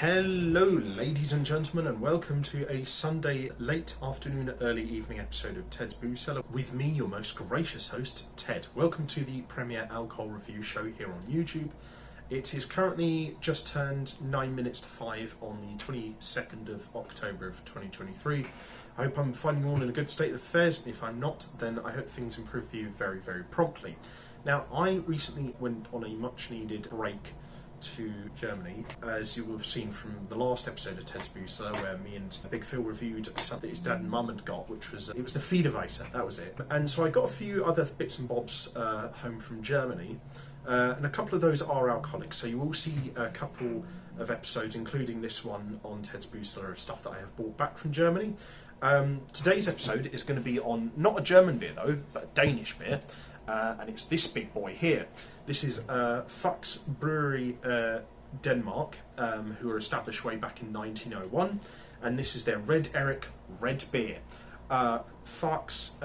Hello ladies and gentlemen, and welcome to a Sunday late afternoon early evening episode of Ted's Booze Cellar with me, your most gracious host, Ted. Welcome to the premiere alcohol review show here on YouTube. It is currently just turned 9 minutes to 5 on the 22nd of October of 2023. I hope I'm finding you all in a good state of affairs. If I'm not, then I hope things improve for you very, very promptly. Now, I recently went on a much needed break to Germany, as you will have seen from the last episode of Ted's Booze Cellar, where me and Big Phil reviewed something his dad and mum had got, which was it was the Feederweisse, that was it. And so I got a few other bits and bobs home from Germany, and a couple of those are alcoholic. So you will see a couple of episodes, including this one on Ted's Booze Cellar, of stuff that I have brought back from Germany. Today's episode is going to be on not a German beer though, but a Danish beer. And it's this big boy here. This is Faxe Brewery Denmark, who were established way back in 1901, and this is their Red Erik red beer. Faxe,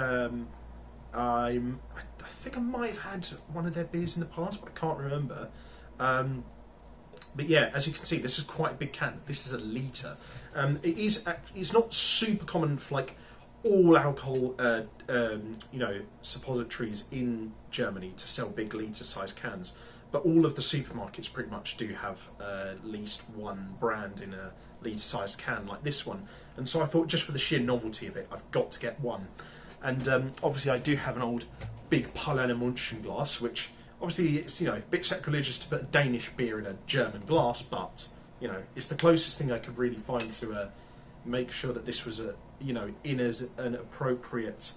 I think I might have had one of their beers in the past, but I can't remember. But yeah, as you can see, this is quite a big can. This is a litre. It's not super common for like all alcohol, suppositories in Germany to sell big litre-sized cans, but all of the supermarkets pretty much do have at least one brand in a litre-sized can like this one. And so I thought, just for the sheer novelty of it, I've got to get one. And obviously, I do have an old big Paulaner München glass, which obviously it's a bit sacrilegious to put a Danish beer in a German glass, but it's the closest thing I could really find to make sure that this was in as an appropriate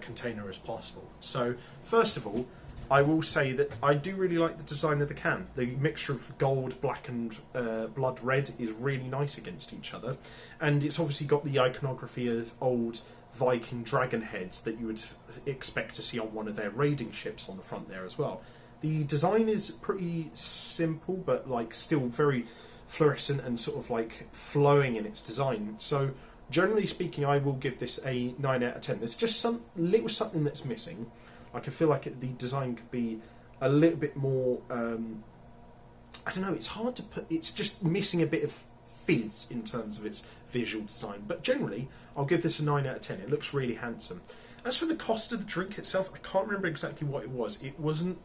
container as possible. So first of all, I will say that I do really like the design of the can. The mixture of gold, black and blood red is really nice against each other, and it's obviously got the iconography of old Viking dragon heads that you would expect to see on one of their raiding ships on the front there as well. The design is pretty simple, but still very fluorescent and sort of flowing in its design. So generally speaking, I will give this a 9 out of 10. There's just some little something that's missing. I feel like the design could be a little bit more, I don't know, it's hard to put, it's just missing a bit of fizz in terms of its visual design. But generally, I'll give this a 9 out of 10. It looks really handsome. As for the cost of the drink itself, I can't remember exactly what it was. It wasn't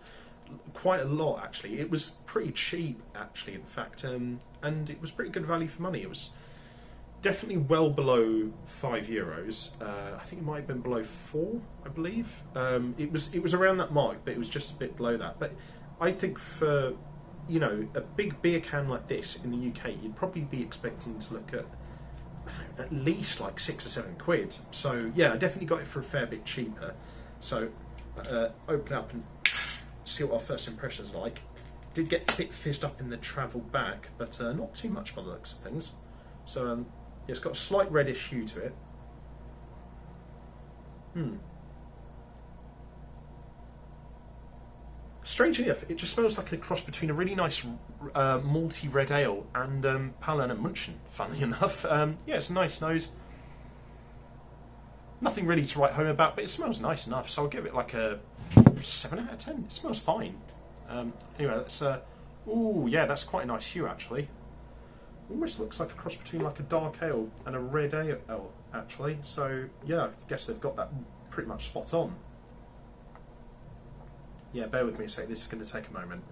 quite a lot, actually. It was pretty cheap, actually, in fact, and it was pretty good value for money. It was definitely well below €5. I think it might have been below 4, I believe. It was around that mark, but it was just a bit below that. But I think for a big beer can like this in the UK, you'd probably be expecting to look at least £6 or £7. So yeah, I definitely got it for a fair bit cheaper. So open up and see what our first impressions are like. Did get a bit fizzed up in the travel back, but not too much by the looks of things. So it's got a slight reddish hue to it. Strangely enough, it just smells like a cross between a really nice malty red ale and Paulaner München, funnily enough. Yeah, it's a nice nose. Nothing really to write home about, but it smells nice enough, so I'll give it a 7 out of 10. It smells fine. Anyway, that's ooh, yeah, that's quite a nice hue, actually. Almost looks like a cross between a dark ale and a red ale, actually. So yeah, I guess they've got that pretty much spot on. Yeah, bear with me a sec, this is going to take a moment.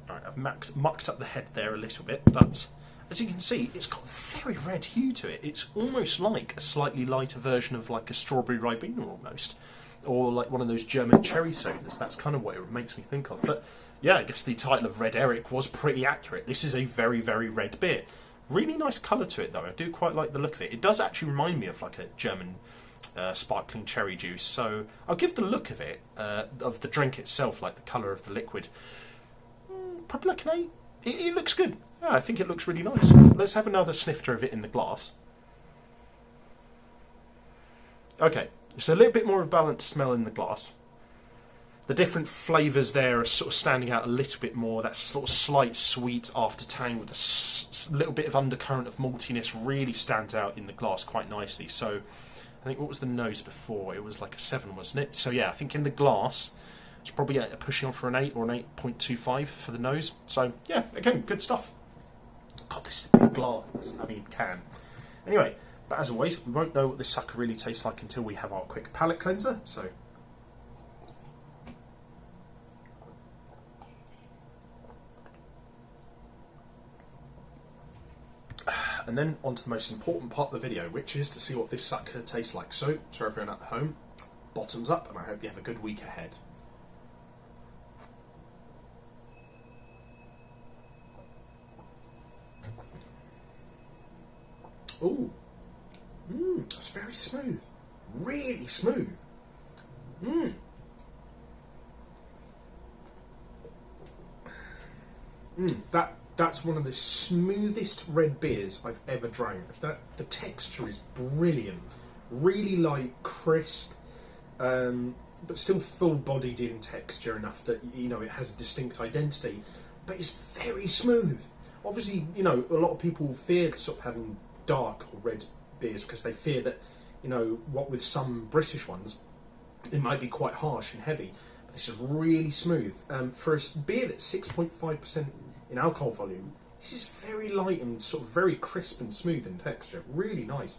Alright, I've mucked up the head there a little bit, but as you can see, it's got a very red hue to it. It's almost like a slightly lighter version of a strawberry Ribena almost, or one of those German cherry sodas. That's kind of what it makes me think of. But yeah, I guess the title of Red Erik was pretty accurate. This is a very, very red beer. Really nice colour to it, though. I do quite like the look of it. It does actually remind me of a German sparkling cherry juice. So I'll give the look of it, of the drink itself, the colour of the liquid, probably an 8. It looks good. Yeah, I think it looks really nice. Let's have another snifter of it in the glass. Okay, it's a little bit more of a balanced smell in the glass. The different flavours there are sort of standing out a little bit more. That sort of slight sweet aftertang with a little bit of undercurrent of maltiness really stands out in the glass quite nicely. So I think, what was the nose before? It was like a 7, wasn't it? So yeah, I think in the glass it's probably pushing on for an 8 or an 8.25 for the nose. So yeah, again, good stuff. God, this is a big glass. I mean, can. Anyway, but as always, we won't know what this sucker really tastes like until we have our quick palate cleanser. So. And then on to the most important part of the video, which is to see what this sucker tastes like. So, to everyone at home, bottoms up, and I hope you have a good week ahead. Ooh, that's very smooth, really smooth. That's one of the smoothest red beers I've ever drank. The texture is brilliant, really light, crisp, but still full-bodied in texture enough that it has a distinct identity. But it's very smooth. Obviously, a lot of people fear sort of having dark or red beers because they fear that, what with some British ones, it might be quite harsh and heavy. But this is really smooth. For a beer that's 6.5% in alcohol volume, this is very light and sort of very crisp and smooth in texture. Really nice.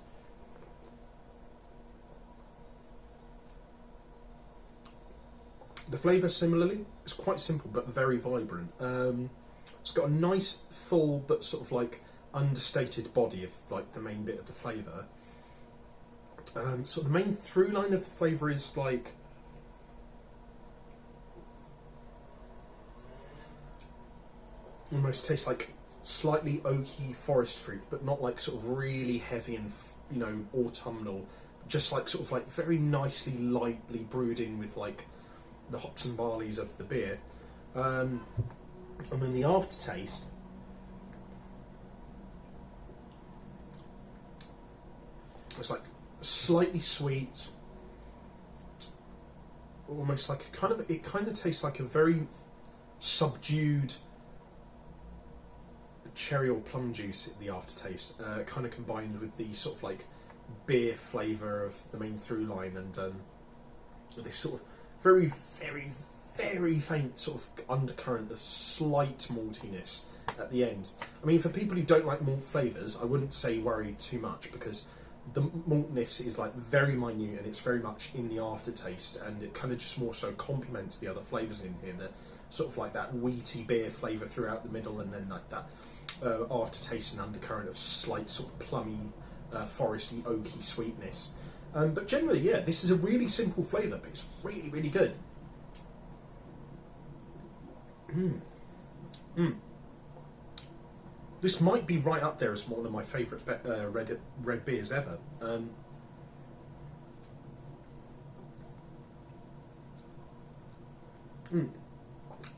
The flavour similarly is quite simple but very vibrant. It's got a nice full but sort of like understated body of like the main bit of the flavour. So the main through line of the flavour is like almost tastes like slightly oaky forest fruit, but not like sort of really heavy and autumnal. Just like sort of like very nicely lightly brewed in with like the hops and barleys of the beer. And then the aftertaste, it's like slightly sweet, almost like it kind of tastes like a very subdued cherry or plum juice at the aftertaste, kind of combined with the sort of like beer flavour of the main through line, and this sort of very, very, very faint sort of undercurrent of slight maltiness at the end. I mean, for people who don't like malt flavours, I wouldn't say worry too much, because the maltness is like very minute and it's very much in the aftertaste, and it kind of just more so complements the other flavours in here. The sort of like that wheaty beer flavour throughout the middle, and then like that aftertaste and undercurrent of slight sort of plummy, foresty, oaky sweetness. But generally, yeah, this is a really simple flavour, but it's really, really good. This might be right up there as one of my favourite red beers ever.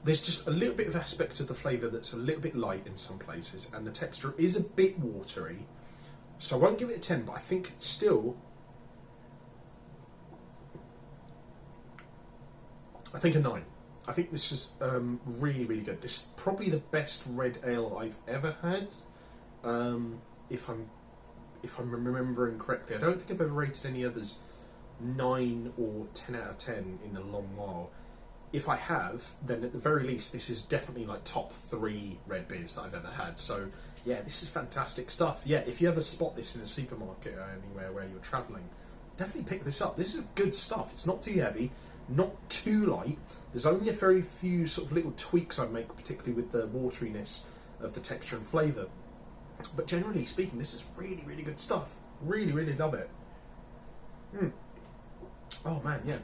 There's just a little bit of aspect of the flavour that's a little bit light in some places, and the texture is a bit watery. So I won't give it a 10, but I think it's still... I think a 9. I think this is really, really good. This is probably the best red ale I've ever had, if I'm remembering correctly. I don't think I've ever rated any others 9 or 10 out of 10 in a long while. If I have, then at the very least this is definitely like top 3 red beers that I've ever had. So yeah, this is fantastic stuff. Yeah, if you ever spot this in a supermarket or anywhere where you're travelling, definitely pick this up. This is good stuff. It's not too heavy, not too light. There's only a very few sort of little tweaks I'd make, particularly with the wateriness of the texture and flavour. But generally speaking, this is really, really good stuff. Really, really love it. Oh man, yeah,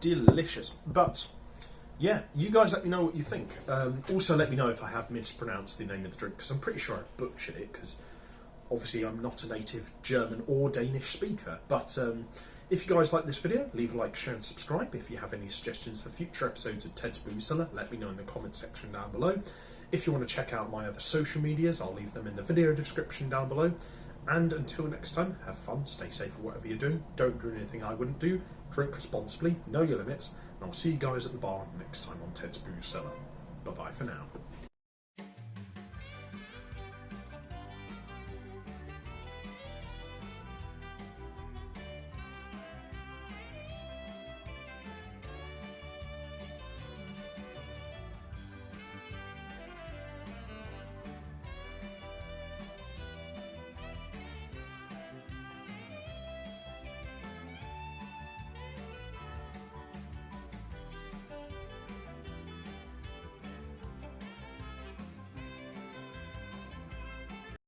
delicious. But yeah, you guys let me know what you think. Also let me know if I have mispronounced the name of the drink, because I'm pretty sure I butchered it, because obviously I'm not a native German or Danish speaker. But if you guys like this video, leave a like, share and subscribe. If you have any suggestions for future episodes of Ted's Booze Cellar, let me know in the comment section down below. If you want to check out my other social medias, I'll leave them in the video description down below. And until next time, have fun, stay safe for whatever you're doing, don't do anything I wouldn't do, drink responsibly, know your limits, And I'll see you guys at the bar next time on Ted's Booze Cellar. Bye bye for now.